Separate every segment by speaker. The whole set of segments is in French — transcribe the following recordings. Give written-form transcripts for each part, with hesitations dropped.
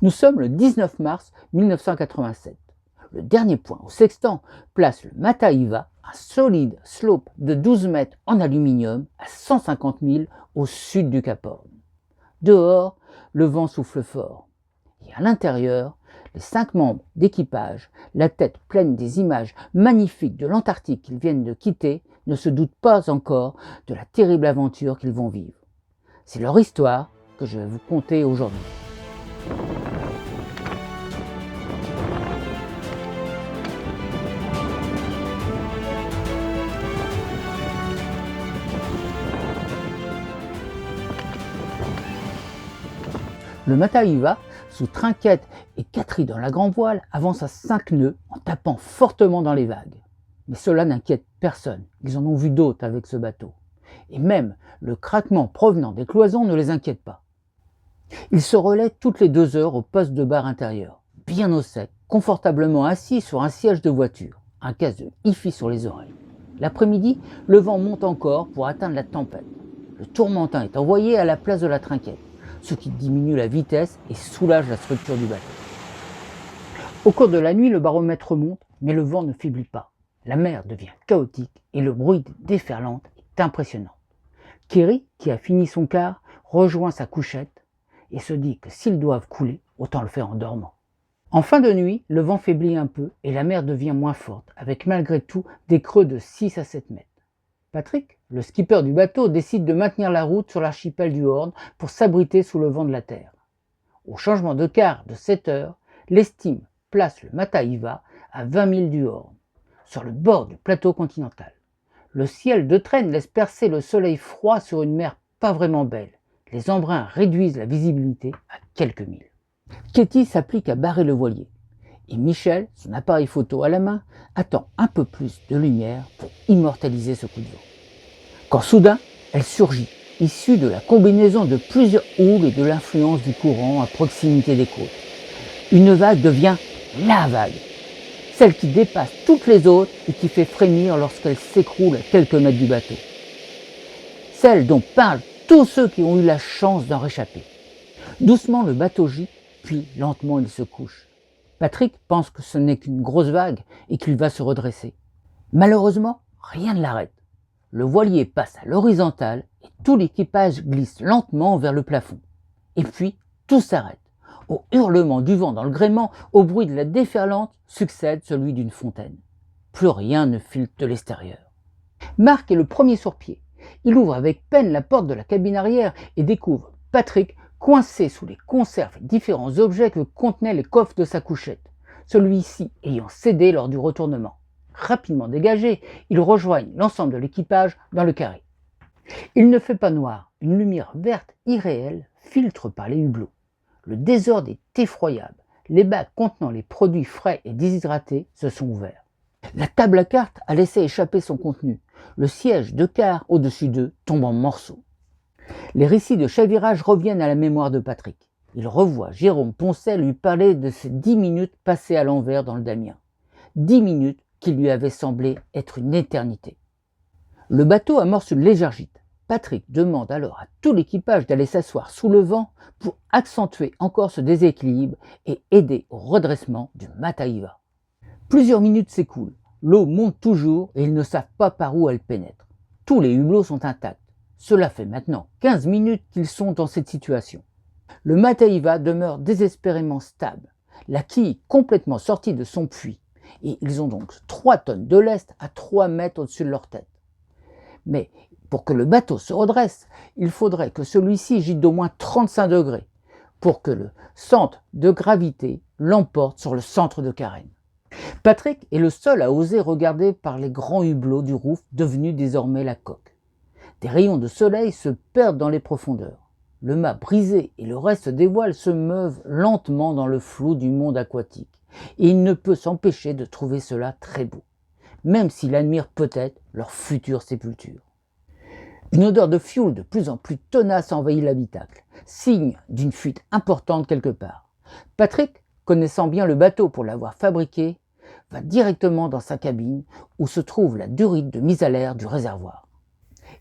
Speaker 1: Nous sommes le 19 mars 1987. Le dernier point au sextant place le Mataiva, un solide slope de 12 mètres en aluminium à 150 milles au sud du Cap Horn. Dehors, le vent souffle fort. Et à l'intérieur, les 5 membres d'équipage, la tête pleine des images magnifiques de l'Antarctique qu'ils viennent de quitter, ne se doutent pas encore de la terrible aventure qu'ils vont vivre. C'est leur histoire que je vais vous conter aujourd'hui. Le Mataiva, sous trinquette et quatri dans la grand voile, avance à 5 nœuds en tapant fortement dans les vagues. Mais cela n'inquiète personne, ils en ont vu d'autres avec ce bateau. Et même le craquement provenant des cloisons ne les inquiète pas. Ils se relaient toutes les 2 heures au poste de bar intérieur, bien au sec, confortablement assis sur un siège de voiture, un casque de hi-fi sur les oreilles. L'après-midi, le vent monte encore pour atteindre la tempête. Le tourmentin est envoyé à la place de la trinquette, ce qui diminue la vitesse et soulage la structure du bateau. Au cours de la nuit, le baromètre monte, mais le vent ne faiblit pas. La mer devient chaotique et le bruit des déferlantes est impressionnant. Kerry, qui a fini son quart, rejoint sa couchette et se dit que s'ils doivent couler, autant le faire en dormant. En fin de nuit, le vent faiblit un peu et la mer devient moins forte, avec malgré tout des creux de 6 à 7 mètres. Patrick, le skipper du bateau, décide de maintenir la route sur l'archipel du Horn pour s'abriter sous le vent de la terre. Au changement de quart de 7 heures, l'estime place le Mataiva à 20 milles du Horn, sur le bord du plateau continental. Le ciel de traîne laisse percer le soleil froid sur une mer pas vraiment belle. Les embruns réduisent la visibilité à quelques milles. Katie s'applique à barrer le voilier. Et Michel, son appareil photo à la main, attend un peu plus de lumière pour immortaliser ce coup de vent. Quand soudain, elle surgit, issue de la combinaison de plusieurs houles et de l'influence du courant à proximité des côtes. Une vague devient la vague, celle qui dépasse toutes les autres et qui fait frémir lorsqu'elle s'écroule à quelques mètres du bateau. Celle dont parlent tous ceux qui ont eu la chance d'en réchapper. Doucement, le bateau gît, puis lentement il se couche. Patrick pense que ce n'est qu'une grosse vague et qu'il va se redresser. Malheureusement, rien ne l'arrête. Le voilier passe à l'horizontale et tout l'équipage glisse lentement vers le plafond. Et puis, tout s'arrête. Au hurlement du vent dans le gréement, au bruit de la déferlante, succède celui d'une fontaine. Plus rien ne filtre de l'extérieur. Marc est le premier sur pied. Il ouvre avec peine la porte de la cabine arrière et découvre Patrick coincé sous les conserves et différents objets que contenaient les coffres de sa couchette, celui-ci ayant cédé lors du retournement. Rapidement dégagés, ils rejoignent l'ensemble de l'équipage dans le carré. Il ne fait pas noir, une lumière verte irréelle filtre par les hublots. Le désordre est effroyable, les bacs contenant les produits frais et déshydratés se sont ouverts. La table à cartes a laissé échapper son contenu, le siège de quart au-dessus d'eux tombe en morceaux. Les récits de chavirage reviennent à la mémoire de Patrick. Il revoit Jérôme Poncet lui parler de ces 10 minutes passées à l'envers dans le Damien. 10 minutes qui lui avaient semblé être une éternité. Le bateau amorce une légère gîte. Patrick demande alors à tout l'équipage d'aller s'asseoir sous le vent pour accentuer encore ce déséquilibre et aider au redressement du Mataiva. Plusieurs minutes s'écoulent. L'eau monte toujours et ils ne savent pas par où elle pénètre. Tous les hublots sont intacts. Cela fait maintenant 15 minutes qu'ils sont dans cette situation. Le Mataiva demeure désespérément stable, la quille complètement sortie de son puits, et ils ont donc 3 tonnes de lest à 3 mètres au-dessus de leur tête. Mais pour que le bateau se redresse, il faudrait que celui-ci gîte d'au moins 35 degrés, pour que le centre de gravité l'emporte sur le centre de carène. Patrick est le seul à oser regarder par les grands hublots du roof devenus désormais la coque. Des rayons de soleil se perdent dans les profondeurs. Le mât brisé et le reste des voiles se meuvent lentement dans le flou du monde aquatique, et il ne peut s'empêcher de trouver cela très beau, même s'il admire peut-être leur future sépulture. Une odeur de fioul de plus en plus tenace envahit l'habitacle, signe d'une fuite importante quelque part. Patrick, connaissant bien le bateau pour l'avoir fabriqué, va directement dans sa cabine où se trouve la durite de mise à l'air du réservoir.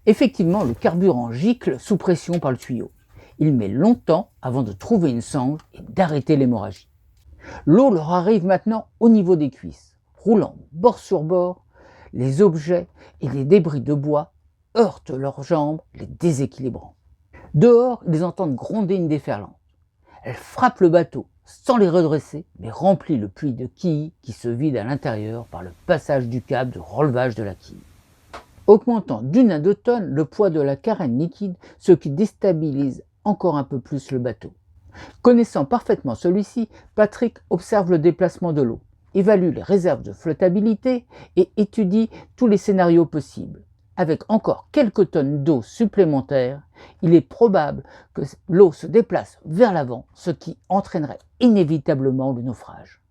Speaker 1: Effectivement, le carburant gicle sous pression par le tuyau. Il met longtemps avant de trouver une sangle et d'arrêter l'hémorragie. L'eau leur arrive maintenant au niveau des cuisses. Roulant bord sur bord, les objets et les débris de bois heurtent leurs jambes, les déséquilibrant. Dehors, ils entendent gronder une déferlante. Elle frappe le bateau sans les redresser, mais remplit le puits de quilles qui se vide à l'intérieur par le passage du câble de relevage de la quille, augmentant d'1 à 2 tonnes le poids de la carène liquide, ce qui déstabilise encore un peu plus le bateau. Connaissant parfaitement celui-ci, Patrick observe le déplacement de l'eau, évalue les réserves de flottabilité et étudie tous les scénarios possibles. Avec encore quelques tonnes d'eau supplémentaires, il est probable que l'eau se déplace vers l'avant, ce qui entraînerait inévitablement le naufrage.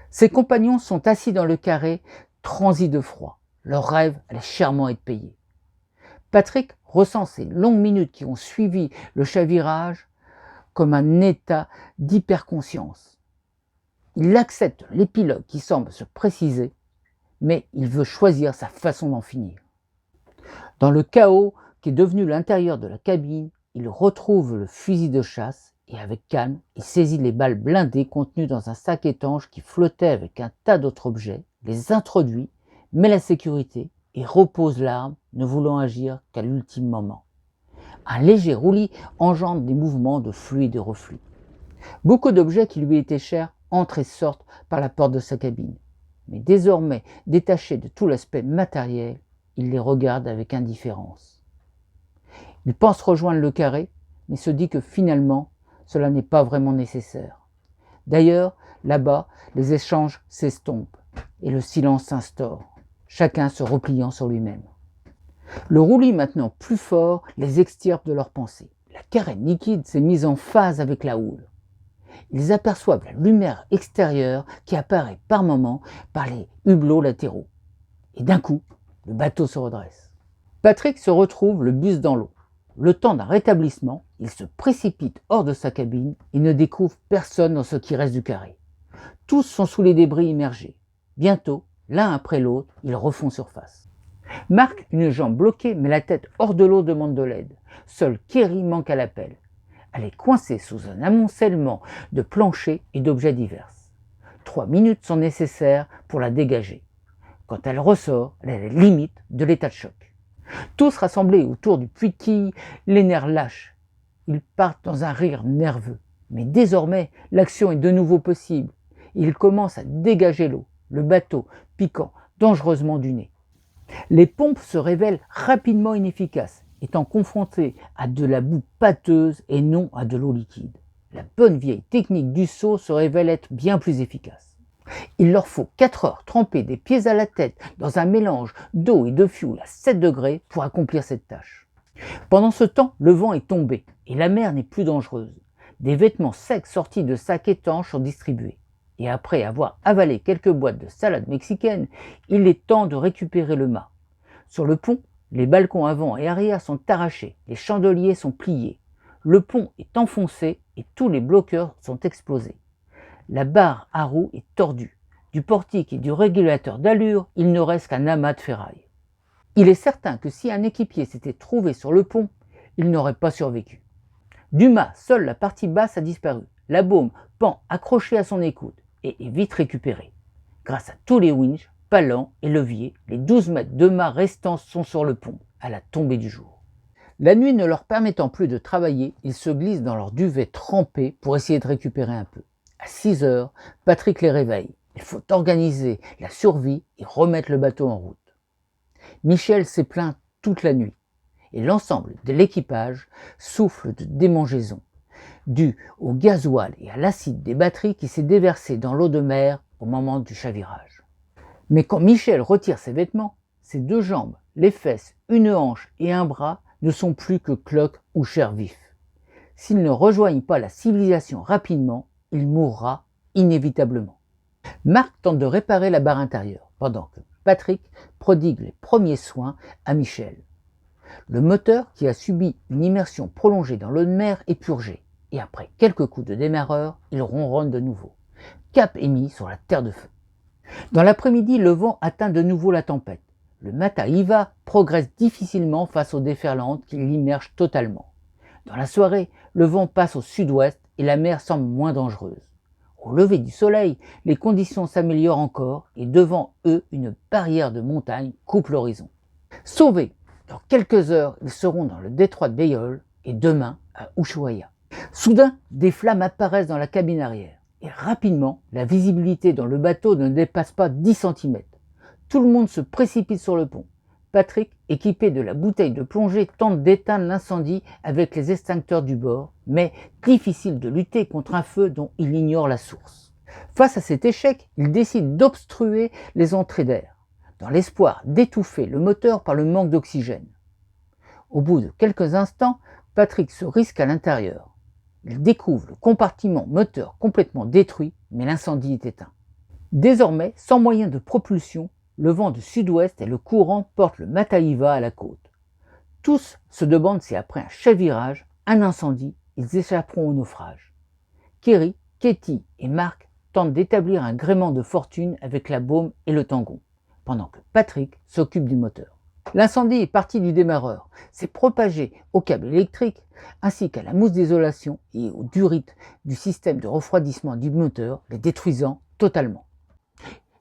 Speaker 1: Ses compagnons sont assis dans le carré, transis de froid. Leur rêve allait chèrement être payé. Patrick ressent ces longues minutes qui ont suivi le chavirage comme un état d'hyperconscience. Il accepte l'épilogue qui semble se préciser, mais il veut choisir sa façon d'en finir. Dans le chaos qui est devenu l'intérieur de la cabine, il retrouve le fusil de chasse et avec calme, il saisit les balles blindées contenues dans un sac étanche qui flottait avec un tas d'autres objets, les introduit, met la sécurité et repose l'arme, ne voulant agir qu'à l'ultime moment. Un léger roulis engendre des mouvements de flux et de reflux. Beaucoup d'objets qui lui étaient chers entrent et sortent par la porte de sa cabine. Mais désormais détaché de tout l'aspect matériel, il les regarde avec indifférence. Il pense rejoindre le carré, mais se dit que finalement, cela n'est pas vraiment nécessaire. D'ailleurs, là-bas, les échanges s'estompent et le silence s'instaure, chacun se repliant sur lui-même. Le roulis maintenant plus fort les extirpe de leurs pensées. La carène liquide s'est mise en phase avec la houle. Ils aperçoivent la lumière extérieure qui apparaît par moments par les hublots latéraux. Et d'un coup, le bateau se redresse. Patrick se retrouve le buste dans l'eau. Le temps d'un rétablissement, il se précipite hors de sa cabine et ne découvre personne dans ce qui reste du carré. Tous sont sous les débris immergés. Bientôt, l'un après l'autre, ils refont surface. Marc, une jambe bloquée, mais la tête hors de l'eau, demande de l'aide. Seule Kerry manque à l'appel. Elle est coincée sous un amoncellement de planchers et d'objets divers. 3 minutes sont nécessaires pour la dégager. Quand elle ressort, elle est à la limite de l'état de choc. Tous rassemblés autour du puits de quilles, les nerfs lâchent. Ils partent dans un rire nerveux. Mais désormais, l'action est de nouveau possible. Ils commencent à dégager l'eau, le bateau piquant dangereusement du nez. Les pompes se révèlent rapidement inefficaces, étant confrontées à de la boue pâteuse et non à de l'eau liquide. La bonne vieille technique du seau se révèle être bien plus efficace. Il leur faut 4 heures trempées des pieds à la tête dans un mélange d'eau et de fioul à 7 degrés pour accomplir cette tâche. Pendant ce temps, le vent est tombé et la mer n'est plus dangereuse. Des vêtements secs sortis de sacs étanches sont distribués. Et après avoir avalé quelques boîtes de salade mexicaine, il est temps de récupérer le mât. Sur le pont, les balcons avant et arrière sont arrachés, les chandeliers sont pliés. Le pont est enfoncé et tous les bloqueurs sont explosés. La barre à roues est tordue. Du portique et du régulateur d'allure, il ne reste qu'un amas de ferraille. Il est certain que si un équipier s'était trouvé sur le pont, il n'aurait pas survécu. Du mât, seule la partie basse a disparu. La baume pend accrochée à son écoute et est vite récupérée. Grâce à tous les winches, palans et leviers, les 12 mètres de mât restants sont sur le pont, à la tombée du jour. La nuit ne leur permettant plus de travailler, ils se glissent dans leur duvet trempé pour essayer de récupérer un peu. À 6 heures, Patrick les réveille. Il faut organiser la survie et remettre le bateau en route. Michel s'est plaint toute la nuit et l'ensemble de l'équipage souffle de démangeaison, dû au gasoil et à l'acide des batteries qui s'est déversé dans l'eau de mer au moment du chavirage. Mais quand Michel retire ses vêtements, ses 2 jambes, les fesses, une hanche et un bras ne sont plus que cloques ou chair vif. S'il ne rejoignent pas la civilisation rapidement, il mourra inévitablement. Marc tente de réparer la barre intérieure, pendant que Patrick prodigue les premiers soins à Michel. Le moteur, qui a subi une immersion prolongée dans l'eau de mer, est purgé, et après quelques coups de démarreur, il ronronne de nouveau. Cap est mis sur la terre de feu. Dans l'après-midi, le vent atteint de nouveau la tempête. Le Mataiva progresse difficilement face aux déferlantes qui l'immergent totalement. Dans la soirée, le vent passe au sud-ouest et la mer semble moins dangereuse. Au lever du soleil, les conditions s'améliorent encore et devant eux, une barrière de montagne coupe l'horizon. Sauvés, dans quelques heures, ils seront dans le détroit de Bayol et demain à Ushuaia. Soudain, des flammes apparaissent dans la cabine arrière et rapidement, la visibilité dans le bateau ne dépasse pas 10 cm. Tout le monde se précipite sur le pont. Patrick, équipé de la bouteille de plongée, tente d'éteindre l'incendie avec les extincteurs du bord, mais difficile de lutter contre un feu dont il ignore la source. Face à cet échec, il décide d'obstruer les entrées d'air, dans l'espoir d'étouffer le moteur par le manque d'oxygène. Au bout de quelques instants, Patrick se risque à l'intérieur. Il découvre le compartiment moteur complètement détruit, mais l'incendie est éteint. Désormais, sans moyen de propulsion, le vent du sud-ouest et le courant portent le Mataiva à la côte. Tous se demandent si après un chavirage, un incendie, ils échapperont au naufrage. Kerry, Katie et Mark tentent d'établir un gréement de fortune avec la baume et le tangon, pendant que Patrick s'occupe du moteur. L'incendie est parti du démarreur, s'est propagé au câble électrique ainsi qu'à la mousse d'isolation et au durite du système de refroidissement du moteur, les détruisant totalement.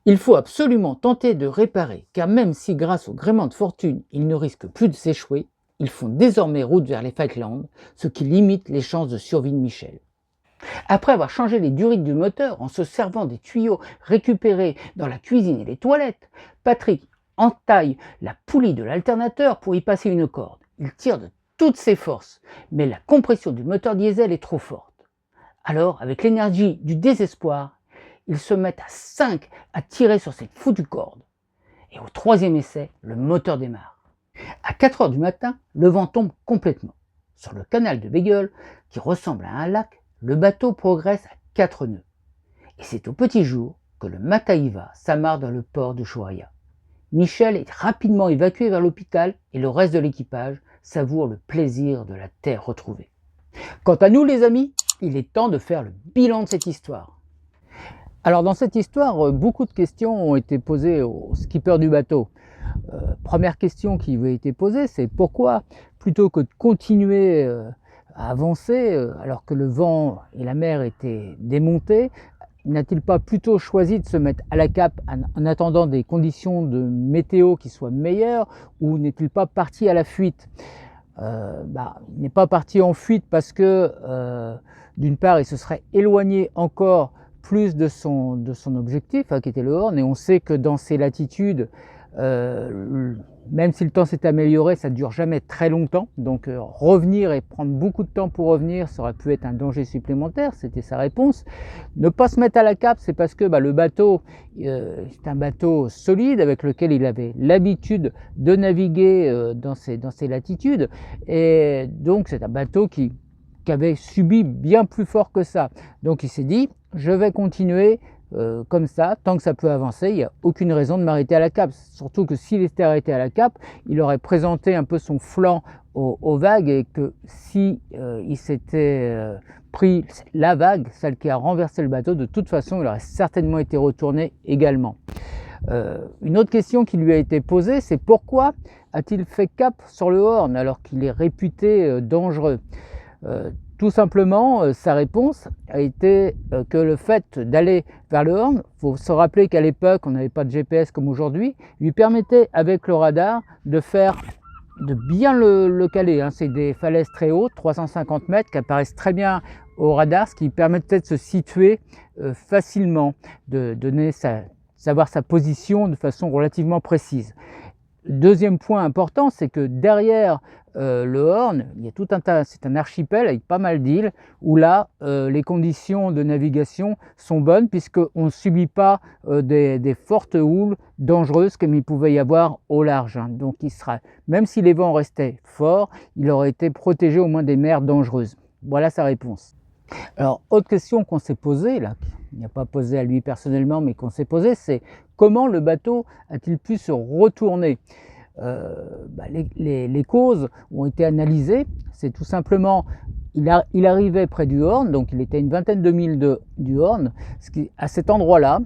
Speaker 1: Il faut absolument tenter de réparer, car même si grâce au gréement de fortune, ils ne risquent plus de s'échouer, ils font désormais route vers les Falklands, ce qui limite les chances de survie de Michel. Après avoir changé les durites du moteur en se servant des tuyaux récupérés dans la cuisine et les toilettes, Patrick entaille la poulie de l'alternateur pour y passer une corde. Il tire de toutes ses forces, mais la compression du moteur diesel est trop forte. Alors, avec l'énergie du désespoir, ils se mettent à 5 à tirer sur cette foutue corde. Et au troisième essai, le moteur démarre. À 4 heures du matin, le vent tombe complètement. Sur le canal de Beagle, qui ressemble à un lac, le bateau progresse à 4 nœuds. Et c'est au petit jour que le Mataiva s'amarre dans le port de Ushuaia. Michel est rapidement évacué vers l'hôpital et le reste de l'équipage savoure le plaisir de la terre retrouvée. Quant à nous les amis, il est temps de faire le bilan de cette histoire. Alors dans cette histoire, beaucoup de questions ont été posées au skipper du bateau. Première question qui lui a été posée, c'est pourquoi, plutôt que de continuer à avancer alors que le vent et la mer étaient démontés, n'a-t-il pas plutôt choisi de se mettre à la cape en attendant des conditions de météo qui soient meilleures, ou n'est-il pas parti à la fuite? Il n'est pas parti en fuite parce que d'une part il se serait éloigné encore plus de son objectif, qui était le Horn, et on sait que dans ces latitudes, même si le temps s'est amélioré, ça ne dure jamais très longtemps, donc revenir et prendre beaucoup de temps pour revenir, ça aurait pu être un danger supplémentaire, c'était sa réponse. Ne pas se mettre à la cape, c'est parce que le bateau, c'est un bateau solide avec lequel il avait l'habitude de naviguer dans ces latitudes, et donc c'est un bateau qui avait subi bien plus fort que ça. Donc il s'est dit, je vais continuer comme ça, tant que ça peut avancer, il n'y a aucune raison de m'arrêter à la cape. Surtout que s'il était arrêté à la cape, il aurait présenté un peu son flanc aux vagues, et que si il s'était pris la vague, celle qui a renversé le bateau, de toute façon, il aurait certainement été retourné également. Une autre question qui lui a été posée, c'est pourquoi a-t-il fait cap sur le Horn alors qu'il est réputé dangereux? Tout simplement, sa réponse a été que le fait d'aller vers le Horn, il faut se rappeler qu'à l'époque, on n'avait pas de GPS comme aujourd'hui, lui permettait avec le radar de bien le caler. C'est des falaises très hautes, 350 mètres, qui apparaissent très bien au radar, ce qui permettait de se situer facilement, de savoir sa position de façon relativement précise. Deuxième point important, c'est que derrière le Horn, il y a tout un tas, c'est un archipel avec pas mal d'îles où là, les conditions de navigation sont bonnes puisqu'on ne subit pas des fortes houles dangereuses comme il pouvait y avoir au large. Donc même si les vents restaient forts, il aurait été protégé au moins des mers dangereuses. Voilà sa réponse. Alors, autre question qu'on s'est posée, là, qu'il n'a pas posée à lui personnellement, mais qu'on s'est posée, c'est comment le bateau a-t-il pu se retourner? Les causes ont été analysées. C'est tout simplement, il arrivait près du Horn, donc il était à une vingtaine de milles du Horn, à cet endroit-là,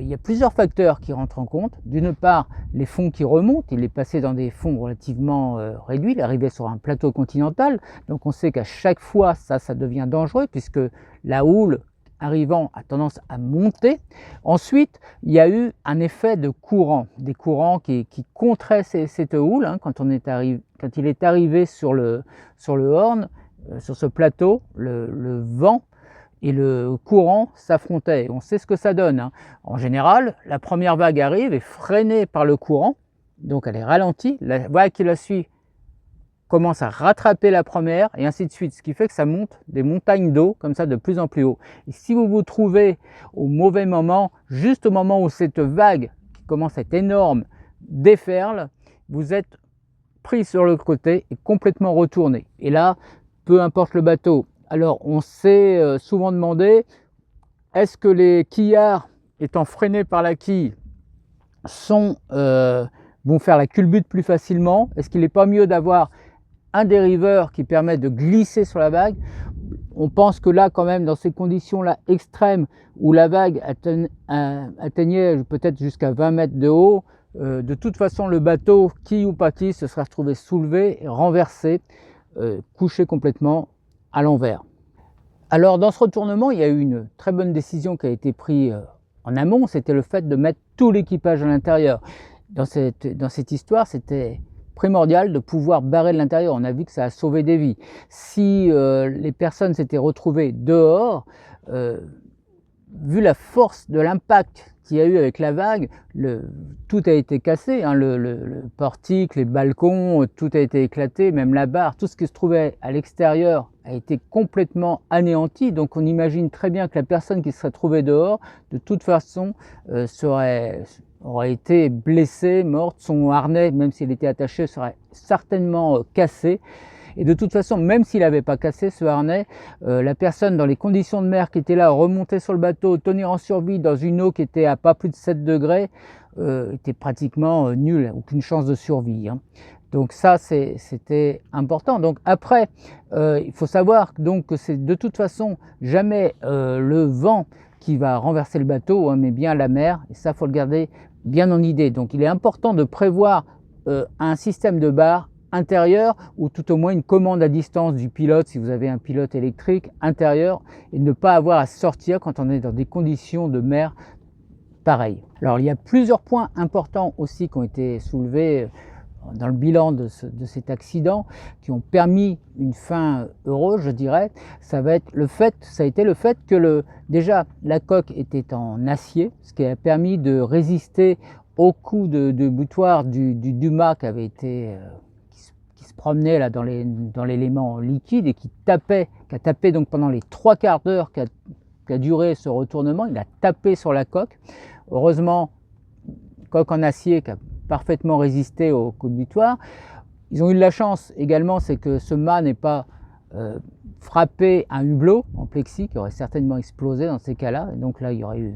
Speaker 1: il y a plusieurs facteurs qui rentrent en compte. D'une part, les fonds qui remontent, il est passé dans des fonds relativement réduits, il est arrivé sur un plateau continental, donc on sait qu'à chaque fois ça devient dangereux puisque la houle arrivant a tendance à monter. Ensuite, il y a eu un effet de courant, des courants qui contraient cette houle, hein, quand il est arrivé sur le Horn, sur ce plateau, le vent et le courant s'affrontaient. On sait ce que ça donne, hein. En général, la première vague arrive, est freinée par le courant, donc elle est ralentie. La vague qui la suit commence à rattraper la première, et ainsi de suite. Ce qui fait que ça monte des montagnes d'eau, comme ça, de plus en plus haut. Et si vous vous trouvez au mauvais moment, juste au moment où cette vague, qui commence à être énorme, déferle, vous êtes pris sur le côté et complètement retourné. Et là, peu importe le bateau. Alors, on s'est souvent demandé, est-ce que les quillards, étant freinés par la quille, vont faire la culbute plus facilement? Est-ce qu'il n'est pas mieux d'avoir un dériveur qui permet de glisser sur la vague? On pense que là, quand même, dans ces conditions-là extrêmes, où la vague atteignait peut-être jusqu'à 20 mètres de haut, de toute façon, le bateau, quille ou pas quille, se serait retrouvé soulevé, renversé, couché complètement à l'envers. Alors dans ce retournement, il y a eu une très bonne décision qui a été prise en amont, c'était le fait de mettre tout l'équipage à l'intérieur. Dans cette histoire, c'était primordial de pouvoir barrer de l'intérieur. On a vu que ça a sauvé des vies. Si les personnes s'étaient retrouvées dehors, vu la force de l'impact qu'il y a eu avec la vague, tout a été cassé, hein, le portique, les balcons, tout a été éclaté, même la barre, tout ce qui se trouvait à l'extérieur a été complètement anéanti. Donc on imagine très bien que la personne qui serait trouvée dehors, de toute façon, aurait été blessée, morte. Son harnais, même s'il était attaché, serait certainement cassé. Et de toute façon, même s'il n'avait pas cassé ce harnais, la personne dans les conditions de mer qui était là, remonter sur le bateau, tenir en survie dans une eau qui était à pas plus de 7 degrés, était pratiquement nulle, aucune chance de survie, hein. Donc ça, c'était important. Donc après, il faut savoir donc, que c'est de toute façon jamais le vent qui va renverser le bateau, hein, mais bien la mer. Et ça, il faut le garder bien en idée. Donc il est important de prévoir un système de barre intérieur ou tout au moins une commande à distance du pilote si vous avez un pilote électrique intérieur et ne pas avoir à sortir quand on est dans des conditions de mer pareilles. Alors il y a plusieurs points importants aussi qui ont été soulevés dans le bilan de cet accident qui ont permis une fin heureuse, je dirais. Ça a été le fait que déjà la coque était en acier, ce qui a permis de résister au coup de butoir du mât qui avait été qui se promenait là dans l'élément liquide et qui a tapé donc pendant les 3/4 d'heure qu'a duré ce retournement. Il a tapé sur la coque. Heureusement, coque en acier qui a parfaitement résisté au coup de butoir. Ils ont eu de la chance également, c'est que ce mât n'ait pas frappé un hublot en plexi qui aurait certainement explosé dans ces cas-là. Et donc là, ils auraient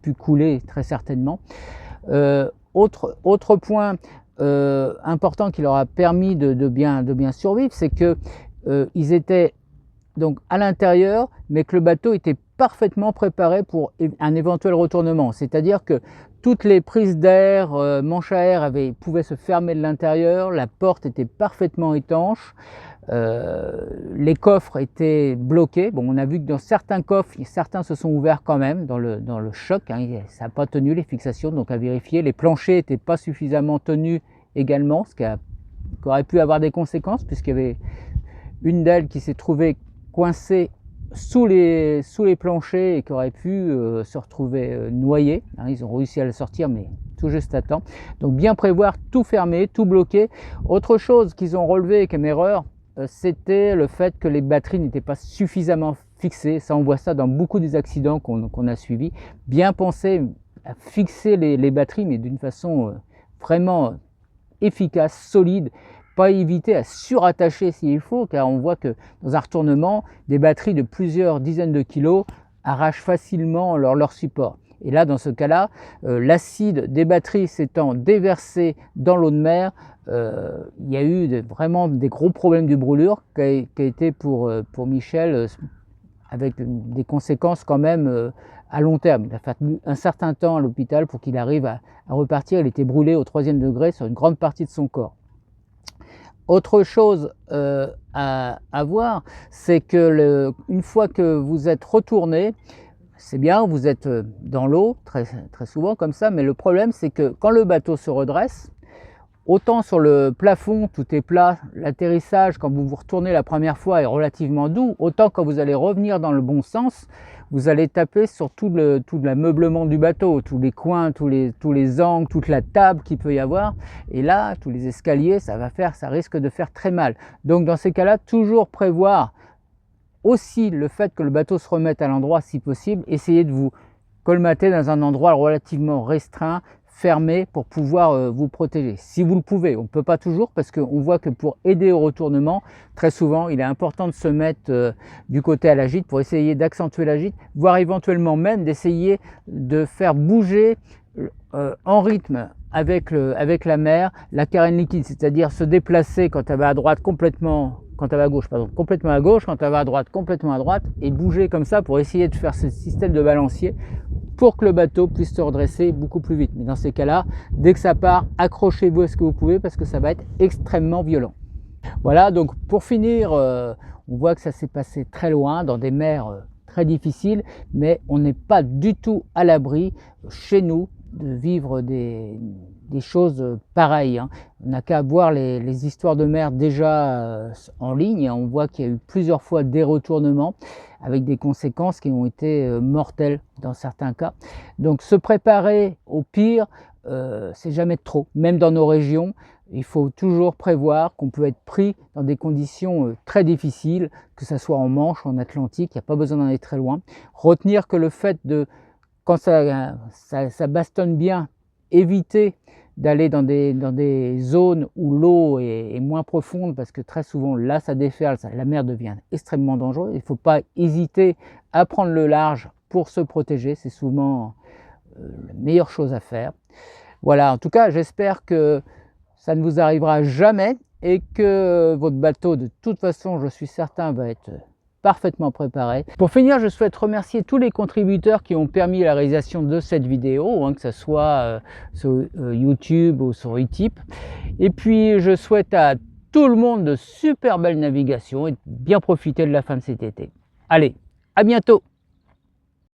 Speaker 1: pu couler très certainement. Autre point important qui leur a permis de bien survivre, c'est que ils étaient donc à l'intérieur, mais que le bateau était parfaitement préparé pour un éventuel retournement. C'est-à-dire que toutes les prises d'air, manches à air pouvaient se fermer de l'intérieur, la porte était parfaitement étanche, les coffres étaient bloqués. Bon, on a vu que dans certains coffres, certains se sont ouverts quand même dans le choc, hein, ça n'a pas tenu les fixations, donc à vérifier. Les planchers n'étaient pas suffisamment tenus également, ce qui aurait pu avoir des conséquences, puisqu'il y avait une d'aile qui s'est trouvée coincée sous les planchers et qui aurait pu se retrouver noyée, hein. Ils ont réussi à le sortir, mais tout juste à temps. Donc bien prévoir, tout fermer, tout bloquer. Autre chose qu'ils ont relevé comme erreur, c'était le fait que les batteries n'étaient pas suffisamment fixées. Ça, on voit ça dans beaucoup des accidents qu'on a suivis. Bien penser à fixer les batteries, mais d'une façon vraiment efficace, solide. Pas éviter à surattacher s'il faut, car on voit que dans un retournement, des batteries de plusieurs dizaines de kilos arrachent facilement leur support. Et là, dans ce cas-là, l'acide des batteries s'étant déversé dans l'eau de mer, il y a eu vraiment des gros problèmes de brûlure qui a été pour Michel avec des conséquences quand même à long terme. Il a fallu un certain temps à l'hôpital pour qu'il arrive à repartir. Il était brûlé au 3e degré sur une grande partie de son corps. Autre chose à voir, c'est que une fois que vous êtes retourné, c'est bien, vous êtes dans l'eau, très souvent comme ça, mais le problème c'est que quand le bateau se redresse, autant sur le plafond, tout est plat, l'atterrissage, quand vous vous retournez la première fois, est relativement doux, autant quand vous allez revenir dans le bon sens, vous allez taper sur tout l'ameublement du bateau, tous les coins, tous les angles, toute la table qu'il peut y avoir. Et là, tous les escaliers, ça risque de faire très mal. Donc dans ces cas-là, toujours prévoir aussi le fait que le bateau se remette à l'endroit si possible. Essayez de vous colmater dans un endroit relativement restreint, fermé, pour pouvoir vous protéger. Si vous le pouvez, on ne peut pas toujours, parce qu'on voit que pour aider au retournement, très souvent, il est important de se mettre du côté à la gîte pour essayer d'accentuer la gîte, voire éventuellement même d'essayer de faire bouger en rythme avec la mer la carène liquide, c'est-à-dire se déplacer quand elle va à droite complètement, quand elle va à gauche, pardon, complètement à gauche, quand elle va à droite, complètement à droite, et bouger comme ça pour essayer de faire ce système de balancier pour que le bateau puisse se redresser beaucoup plus vite. Mais dans ces cas-là, dès que ça part, accrochez-vous à ce que vous pouvez parce que ça va être extrêmement violent. Voilà, donc pour finir, on voit que ça s'est passé très loin, dans des mers très difficiles, mais on n'est pas du tout à l'abri chez nous de vivre des choses pareilles. On n'a qu'à voir les histoires de mer déjà en ligne. On voit qu'il y a eu plusieurs fois des retournements avec des conséquences qui ont été mortelles dans certains cas. Donc se préparer au pire, c'est jamais trop. Même dans nos régions, il faut toujours prévoir qu'on peut être pris dans des conditions très difficiles, que ce soit en Manche, en Atlantique, il n'y a pas besoin d'en aller très loin. Retenir que le fait de, quand ça bastonne bien, éviter d'aller dans des zones où l'eau est moins profonde, parce que très souvent là ça déferle, la mer devient extrêmement dangereuse. Il ne faut pas hésiter à prendre le large pour se protéger, c'est souvent la meilleure chose à faire. Voilà, en tout cas j'espère que ça ne vous arrivera jamais et que votre bateau, de toute façon je suis certain, va être parfaitement préparé. Pour finir, je souhaite remercier tous les contributeurs qui ont permis la réalisation de cette vidéo, que ce soit sur YouTube ou sur Utip. Et puis je souhaite à tout le monde de super belles navigations et de bien profiter de la fin de cet été. Allez, à bientôt!